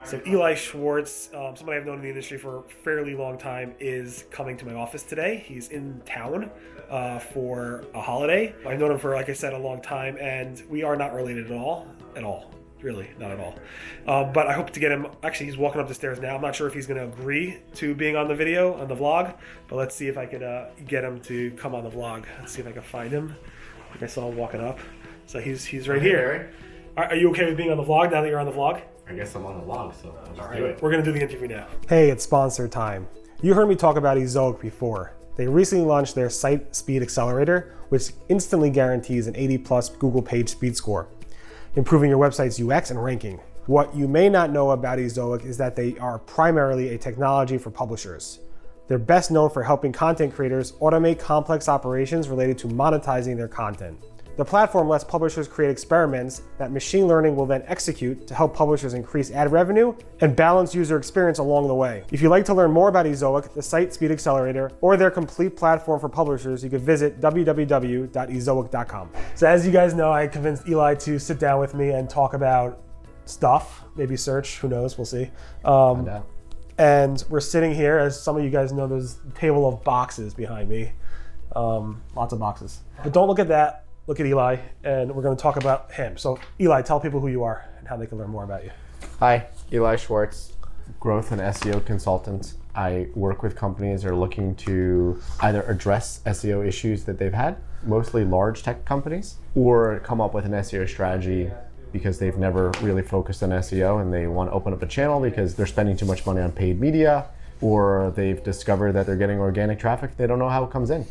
So Eli Schwartz, somebody I've known in the industry for a fairly long time, is coming to my office today. He's in town for a holiday. I've known him for, like I said, a long time, and we are not related at all, really, not at all. But I hope to get him, actually he's walking up the stairs now. I'm not sure if he's going to agree to being on the video, on the vlog, but let's see if I can get him to come on the vlog. Let's see if I can find him. I think I saw him walking up. So he's right here. Are you okay with being on the vlog now that you're on the vlog? I guess I'm on the vlog, so I'll just do it. We're going to do the interview now. Hey, it's sponsor time. You heard me talk about Ezoic before. They recently launched their Site Speed Accelerator, which instantly guarantees an 80+ Google page speed score, improving your website's UX and ranking. What you may not know about Ezoic is that they are primarily a technology for publishers. They're best known for helping content creators automate complex operations related to monetizing their content. The platform lets publishers create experiments that machine learning will then execute to help publishers increase ad revenue and balance user experience along the way. If you'd like to learn more about Ezoic, the Site Speed Accelerator, or their complete platform for publishers, you can visit www.ezoic.com. So as you guys know, I convinced Eli to sit down with me and talk about stuff, maybe search, who knows, we'll see. And we're sitting here, as some of you guys know, there's a table of boxes behind me. Lots of boxes. But don't look at that. Look at Eli, and we're going to talk about him. So Eli, tell people who you are and how they can learn more about you. Hi, Eli Schwartz, growth and SEO consultant. I work with companies that are looking to either address SEO issues that they've had, mostly large tech companies, or come up with an SEO strategy because they've never really focused on SEO and they want to open up a channel because they're spending too much money on paid media, or they've discovered that they're getting organic traffic. They don't know how it comes in.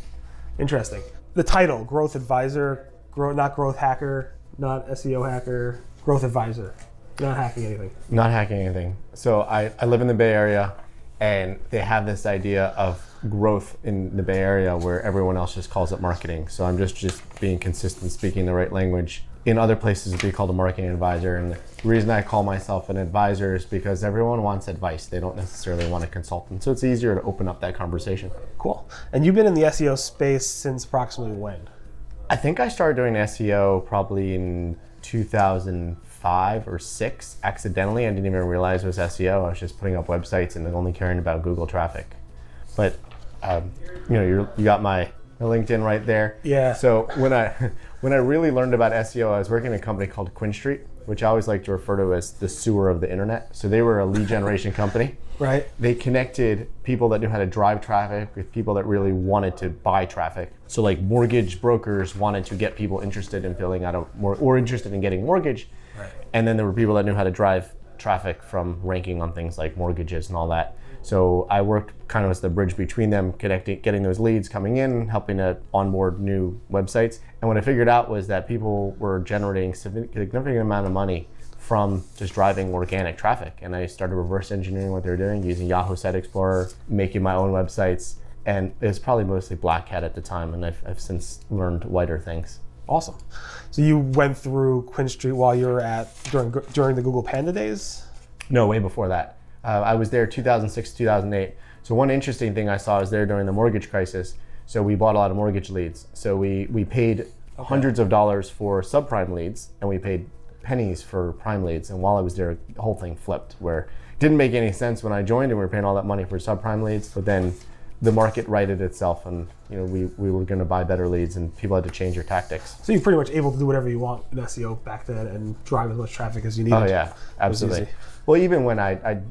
Interesting. The title, Growth Advisor, not Growth Hacker, not SEO Hacker, Growth Advisor. Not hacking anything. Not hacking anything. So I live in the Bay Area, and they have this idea of growth in the Bay Area where everyone else just calls it marketing. So I'm just being consistent, speaking the right language. In other places, it'd be called a marketing advisor. And the reason I call myself an advisor is because everyone wants advice. They don't necessarily want a consultant. So it's easier to open up that conversation. Cool. And you've been in the SEO space since approximately when? I think I started doing SEO probably in 2005 or 6 accidentally. I didn't even realize it was SEO. I was just putting up websites and only caring about Google traffic. But you got my LinkedIn right there. Yeah. So when I really learned about SEO, I was working in a company called Quinn Street, which I always like to refer to as the sewer of the internet. So they were a lead generation company. Right. They connected people that knew how to drive traffic with people that really wanted to buy traffic. So like mortgage brokers wanted to get people interested in filling out or interested in getting mortgage. Right. And then there were people that knew how to drive traffic from ranking on things like mortgages and all that. So I worked kind of as the bridge between them, getting those leads coming in, helping to onboard new websites. And what I figured out was that people were generating significant amount of money from just driving organic traffic. And I started reverse engineering what they were doing, using Yahoo Site Explorer, making my own websites. And it was probably mostly black hat at the time, and I've since learned whiter things. Awesome. So you went through Quinn Street while you were during the Google Panda days? No, way before that. I was there 2006, 2008. So one interesting thing I saw was there during the mortgage crisis. So we bought a lot of mortgage leads. So we paid hundreds of dollars for subprime leads, and we paid pennies for prime leads. And while I was there, the whole thing flipped, where it didn't make any sense when I joined and we were paying all that money for subprime leads. But then the market righted itself, and we were going to buy better leads, and people had to change their tactics. So you're pretty much able to do whatever you want in SEO back then and drive as much traffic as you needed. Oh yeah, absolutely. Well, even when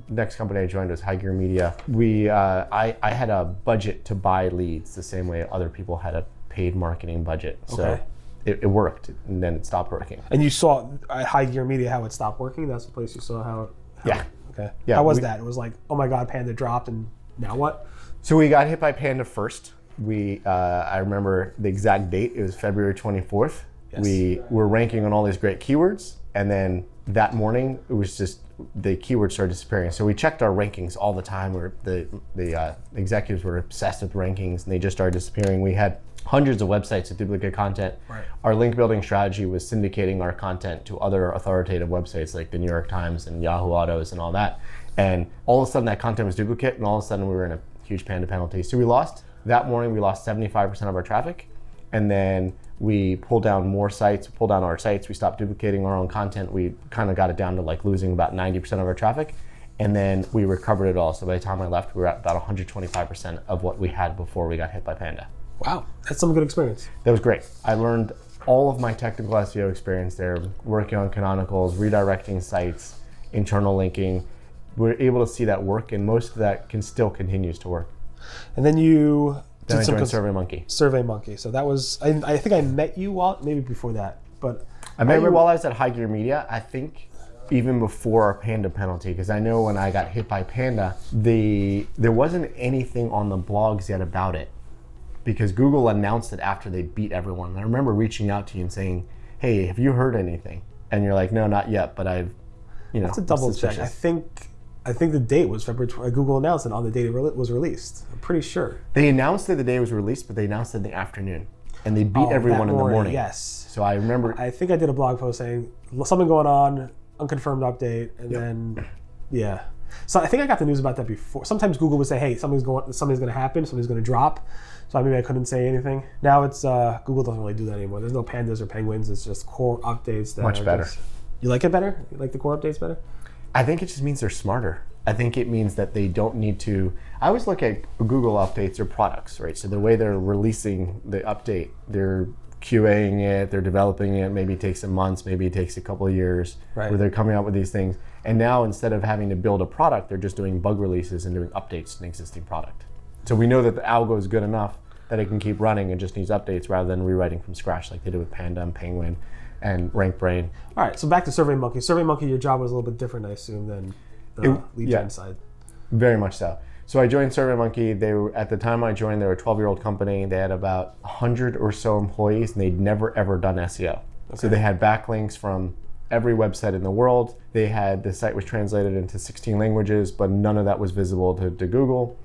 next company I joined was High Gear Media. I had a budget to buy leads the same way other people had a paid marketing budget. So it worked, and then it stopped working. And you saw at High Gear Media how it stopped working? That's the place you saw how yeah. Okay. Yeah, how was that? It was like, oh my God, Panda dropped, and now what? So we got hit by Panda first. I remember the exact date. It was February 24th. Yes. We were ranking on all these great keywords, and then that morning it was just the keywords started disappearing. So we checked our rankings all the time. The executives were obsessed with rankings, and they just started disappearing. We had hundreds of websites with duplicate content. Right. Our link building strategy was syndicating our content to other authoritative websites like the New York Times and Yahoo Autos and all that. And all of a sudden that content was duplicate, and all of a sudden we were in a huge Panda penalty. So that morning we lost 75% of our traffic. And then we pulled down our sites, we stopped duplicating our own content. We kind of got it down to like losing about 90% of our traffic. And then we recovered it all. So by the time I left, we were at about 125% of what we had before we got hit by Panda. Wow, that's some good experience. That was great. I learned all of my technical SEO experience there, working on canonicals, redirecting sites, internal linking. We're able to see that work, and most of that still continues to work. And then you Then I joined SurveyMonkey. SurveyMonkey. So that was, I think I met you maybe before that, but I met you while I was at High Gear Media. I think even before our Panda penalty, because I know when I got hit by Panda, there wasn't anything on the blogs yet about it, because Google announced it after they beat everyone. And I remember reaching out to you and saying, "Hey, have you heard anything?" And you're like, "No, not yet, but I've, That's a double check. I think the date was February. Google announced it on the date it was released. I'm pretty sure. They announced it the day it was released, but they announced it in the afternoon, and they beat everyone in the morning. Yes. So I remember. I think I did a blog post saying something going on, unconfirmed update, and then yeah. So I think I got the news about that before. Sometimes Google would say, "Hey, something's going to happen. Something's going to drop." So maybe I couldn't say anything. Now it's Google doesn't really do that anymore. There's no pandas or penguins. It's just core updates. That Much better. You like it better? You like the core updates better? I think it just means they're smarter. I think it means that they don't need to. I always look at Google updates or products, right? So the way they're releasing the update, they're QAing it, they're developing it. Maybe it takes some months, maybe it takes a couple of years, where they're coming out with these things. And now instead of having to build a product, they're just doing bug releases and doing updates to an existing product. So we know that the algo is good enough that it can keep running and just needs updates rather than rewriting from scratch like they did with Panda and Penguin and RankBrain. All right, so back to SurveyMonkey. SurveyMonkey, your job was a little bit different, I assume, than the lead gen side. Very much so. So I joined SurveyMonkey. They were, at the time I joined, they were a 12-year-old company. They had about 100 or so employees, and they'd never ever done SEO. Okay. So they had backlinks from every website in the world. The site was translated into 16 languages, but none of that was visible to Google.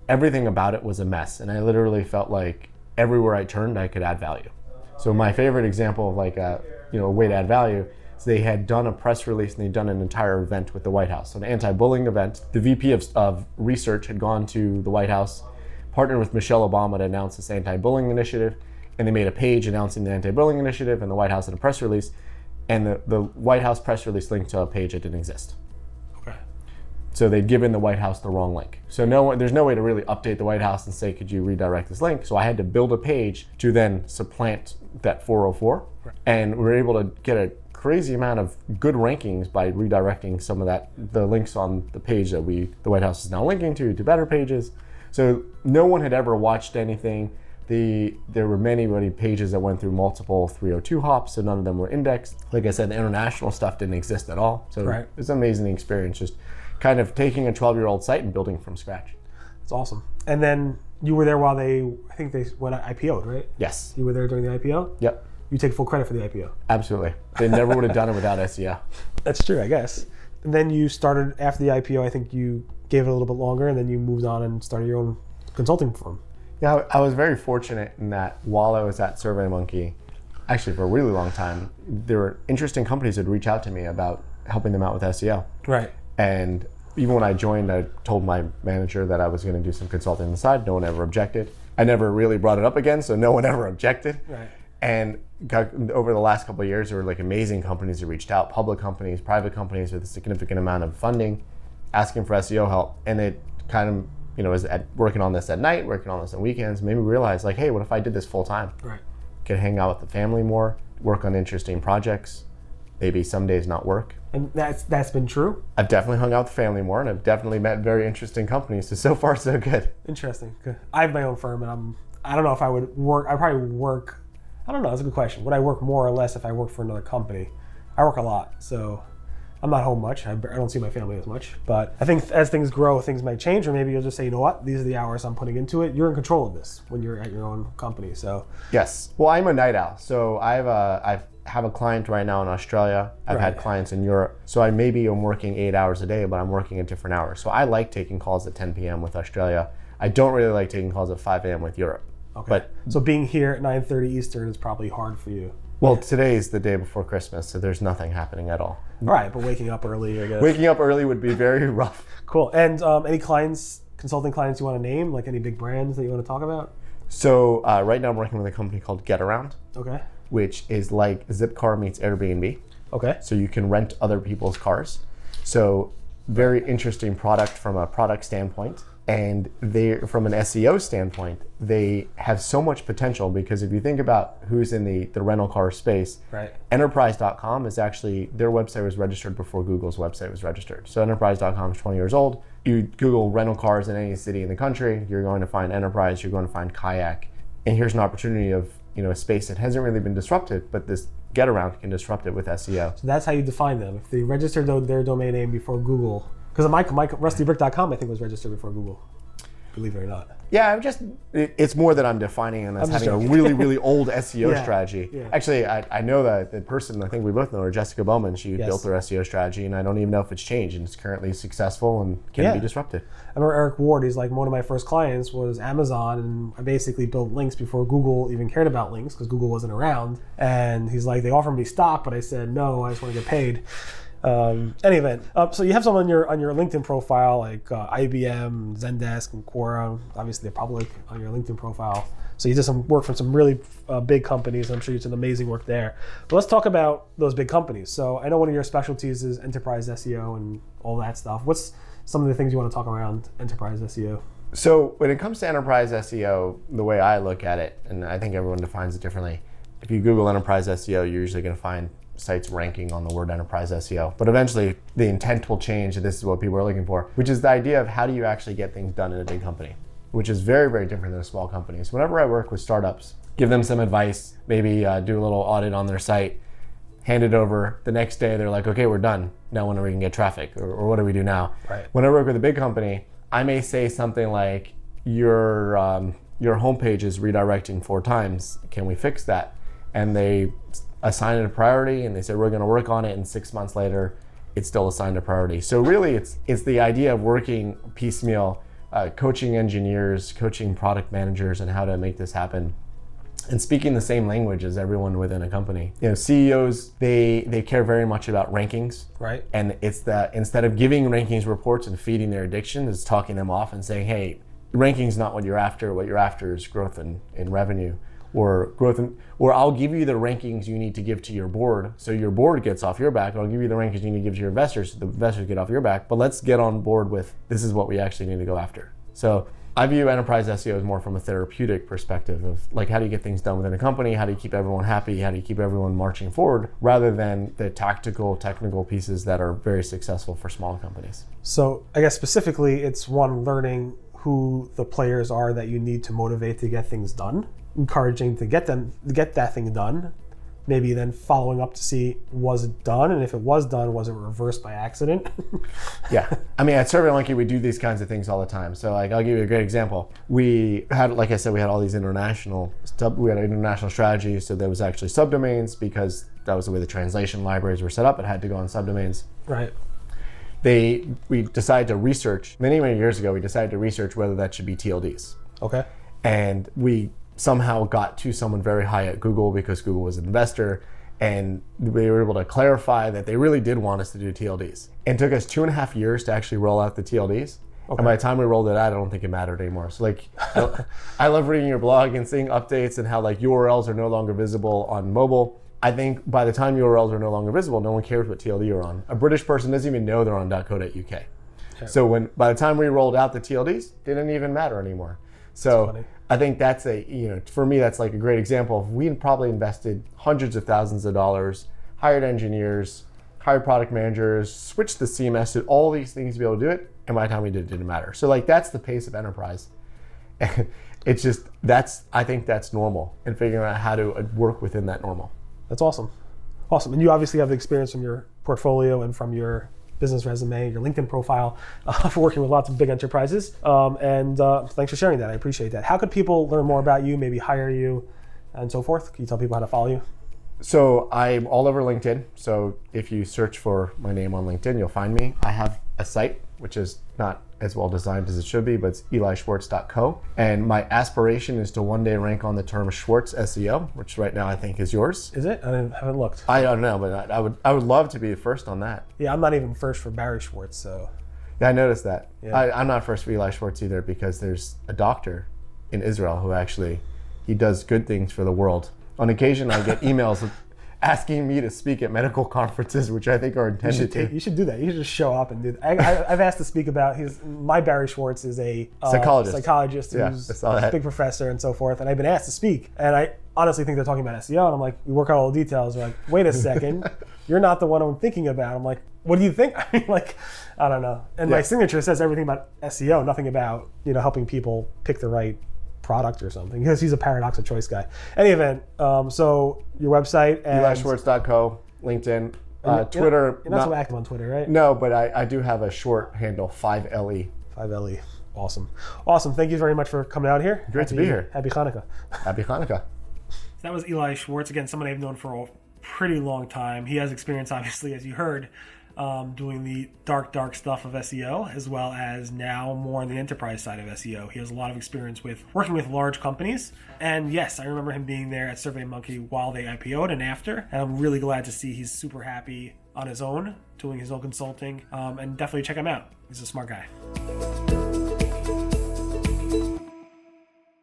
Everything about it was a mess, and I literally felt like everywhere I turned, I could add value. So my favorite example of a way to add value is they had done a press release and they'd done an entire event with the White House, so an anti-bullying event. The VP of research had gone to the White House, partnered with Michelle Obama to announce this anti-bullying initiative, and they made a page announcing the anti-bullying initiative, and the White House had a press release, and the White House press release linked to a page that didn't exist. So they'd given the White House the wrong link. So there's no way to really update the White House and say, could you redirect this link? So I had to build a page to then supplant that 404. Right. And we were able to get a crazy amount of good rankings by redirecting some of the links on the page that the White House is now linking to better pages. So no one had ever watched anything. There were many pages that went through multiple 302 hops, so none of them were indexed. Like I said, the international stuff didn't exist at all. So It's an amazing experience, just kind of taking a 12-year-old site and building from scratch. That's awesome. And then you were there while they went IPOed, right? Yes. You were there during the IPO? Yep. You take full credit for the IPO? Absolutely. They never would have done it without SEO. That's true, I guess. And then you started, after the IPO, I think you gave it a little bit longer, and then you moved on and started your own consulting firm. Yeah, I was very fortunate in that while I was at SurveyMonkey, actually for a really long time, there were interesting companies that would reach out to me about helping them out with SEO. Right. And even when I joined, I told my manager that I was going to do some consulting on the side. No one ever objected. I never really brought it up again, so no one ever objected. Right. And over the last couple of years, there were amazing companies that reached out, public companies, private companies with a significant amount of funding, asking for SEO help. And it kind of, was working on this at night, working on this on weekends, made me realize, hey, what if I did this full time? Right. Could hang out with the family more, work on interesting projects, maybe some days not work. And that's been true? I've definitely hung out with the family more, and I've definitely met very interesting companies. So far, so good. Interesting. Good. I have my own firm, and I don't know if I would work. I probably work. I don't know. That's a good question. Would I work more or less if I worked for another company? I work a lot, so I'm not home much. I don't see my family as much. But I think as things grow, things might change, or maybe you'll just say, you know what? These are the hours I'm putting into it. You're in control of this when you're at your own company. So yes. Well, I'm a night owl, so I have a client right now in Australia. I've had clients in Europe. So I'm working 8 hours a day, but I'm working at different hours. So I like taking calls at 10 p.m. with Australia. I don't really like taking calls at 5 a.m. with Europe. Okay. But so being here at 9:30 Eastern is probably hard for you. Well, today is the day before Christmas, so there's nothing happening at all. All right, but waking up early, I guess. Waking up early would be very rough. Cool. And any consulting clients you want to name, like any big brands that you want to talk about? So right now I'm working with a company called GetAround. Okay. Which is like Zipcar meets Airbnb. Okay. So you can rent other people's cars. So very interesting product from a product standpoint. And they, from an SEO standpoint, they have so much potential, because if you think about who's in the rental car space, right. Enterprise.com is actually, their website was registered before Google's website was registered. So Enterprise.com is 20 years old. You Google rental cars in any city in the country, you're going to find Enterprise, you're going to find Kayak. And here's an opportunity of, a space that hasn't really been disrupted, but this get around can disrupt it with SEO. So that's how you define them. If they registered their domain name before Google, because my rustybrick.com I think was registered before Google, believe it or not. Yeah, it's more that I'm defining them as having a really, really old SEO strategy. Yeah. Actually, I know that the person, I think we both know her, Jessica Bowman, she built their SEO strategy, and I don't even know if it's changed, and it's currently successful and can be disrupted. I remember Eric Ward, he's like, one of my first clients was Amazon, and I basically built links before Google even cared about links, because Google wasn't around. And he's like, they offered me stock, but I said, no, I just want to get paid. Any event, so you have some on your LinkedIn profile, like IBM, Zendesk, and Quora. Obviously, they're public on your LinkedIn profile. So you did some work for some really big companies, and I'm sure you did amazing work there. But let's talk about those big companies. So I know one of your specialties is enterprise SEO and all that stuff. What's some of the things you want to talk around enterprise SEO? So when it comes to enterprise SEO, the way I look at it, and I think everyone defines it differently, if you Google enterprise SEO, you're usually going to find sites ranking on the word enterprise SEO. But eventually the intent will change, and this is what people are looking for, which is the idea of how do you actually get things done in a big company, which is very, very different than a small company. So whenever I work with startups, give them some advice, maybe do a little audit on their site, hand it over. The next day they're like, okay, we're done. Now when are we going to get traffic? Or what do we do now? Right. When I work with a big company, I may say something like, your homepage is redirecting 4 times. Can we fix that? And they assign it a priority, and they say we're going to work on it, and 6 months later it's still assigned a priority. So really it's the idea of working piecemeal, coaching engineers, coaching product managers, and how to make this happen, and speaking the same language as everyone within a company. CEOs, they care very much about rankings, right? And it's that instead of giving rankings reports and feeding their addiction, is talking them off and saying, hey, ranking's not what you're after. What you're after is growth in revenue. Or I'll give you the rankings you need to give to your board, so your board gets off your back. I'll give you the rankings you need to give to your investors, so the investors get off your back. But let's get on board with, this is what we actually need to go after. So I view enterprise SEO as more from a therapeutic perspective of, like, how do you get things done within a company? How do you keep everyone happy? How do you keep everyone marching forward? Rather than the tactical, technical pieces that are very successsill for small companies. So I guess specifically, it's one, learning who the players are that you need to motivate to get things done, encouraging to get that thing done, maybe then following up to see, was it done? And if it was done, was it reversed by accident? Yeah. I mean, at SurveyMonkey, we do these kinds of things all the time. So like, I'll give you a great example. We had, like I said, we had all these international strategy. So there was actually subdomains, because that was the way the translation libraries were set up. It had to go on subdomains. Right. We decided to research, many years ago, we decided to research whether that should be TLDs. Okay. And we somehow got to someone very high at Google, because Google was an investor, and we were able to clarify that they really did want us to do TLDs. It took us 2.5 years to actually roll out the TLDs. Okay. And by the time we rolled it out, I don't think it mattered anymore. So like, I love reading your blog and seeing updates and how like URLs are no longer visible on mobile. I think by the time URLs are no longer visible, no one cares what TLD you're on. A British person doesn't even know they're on .co.uk. Okay. So by the time we rolled out the TLDs, they didn't even matter anymore. So I think that's for me, that's like a great example of, we probably invested hundreds of thousands of dollars, hired engineers, hired product managers, switched the CMS, did all these things to be able to do it. And by the time we did, it didn't matter. So like, that's the pace of enterprise. And it's just, I think that's normal, and figuring out how to work within that normal. That's awesome. Awesome. And you obviously have the experience from your portfolio and from your business resume, your LinkedIn profile, for working with lots of big enterprises. And thanks for sharing that. I appreciate that. How could people learn more about you, maybe hire you, and so forth? Can you tell people how to follow you? So I'm all over LinkedIn. So if you search for my name on LinkedIn, you'll find me. I have a site, which is not as well designed as it should be, but it's elischwartz.co. And my aspiration is to one day rank on the term Schwartz SEO, which right now I think is yours. Is it? I haven't looked. I don't know, but I would love to be the first on that. Yeah, I'm not even first for Barry Schwartz, so. Yeah, I noticed that. Yeah. I'm not first for Eli Schwartz either, because there's a doctor in Israel who actually, he does good things for the world. On occasion, I get emails asking me to speak at medical conferences, which I think are intended to. You should do that. You should just show up and do that. I've asked to speak about my Barry Schwartz is a psychologist who's a big professor and so forth. And I've been asked to speak. And I honestly think they're talking about SEO. And I'm like, we work out all the details. They're like, wait a second, you're not the one I'm thinking about. I'm like, what do you think? I mean, like, I don't know. And my signature says everything about SEO, nothing about, helping people pick the right product or something, because he's a paradox of choice guy. Any event, so your website and EliSchwartz.co, LinkedIn, Twitter. You're not so active on Twitter, right? No, but I do have a short handle, 5LE. 5LE. Awesome. Thank you very much for coming out here. Great to be here. Happy Hanukkah. Happy Hanukkah. That was Eli Schwartz, again, someone I've known for a pretty long time. He has experience, obviously, as you heard, doing the dark stuff of SEO, as well as now more on the enterprise side of SEO. He has a lot of experience with working with large companies. And yes, I remember him being there at SurveyMonkey while they IPOed and after. And I'm really glad to see he's super happy on his own, doing his own consulting. And definitely check him out. He's a smart guy.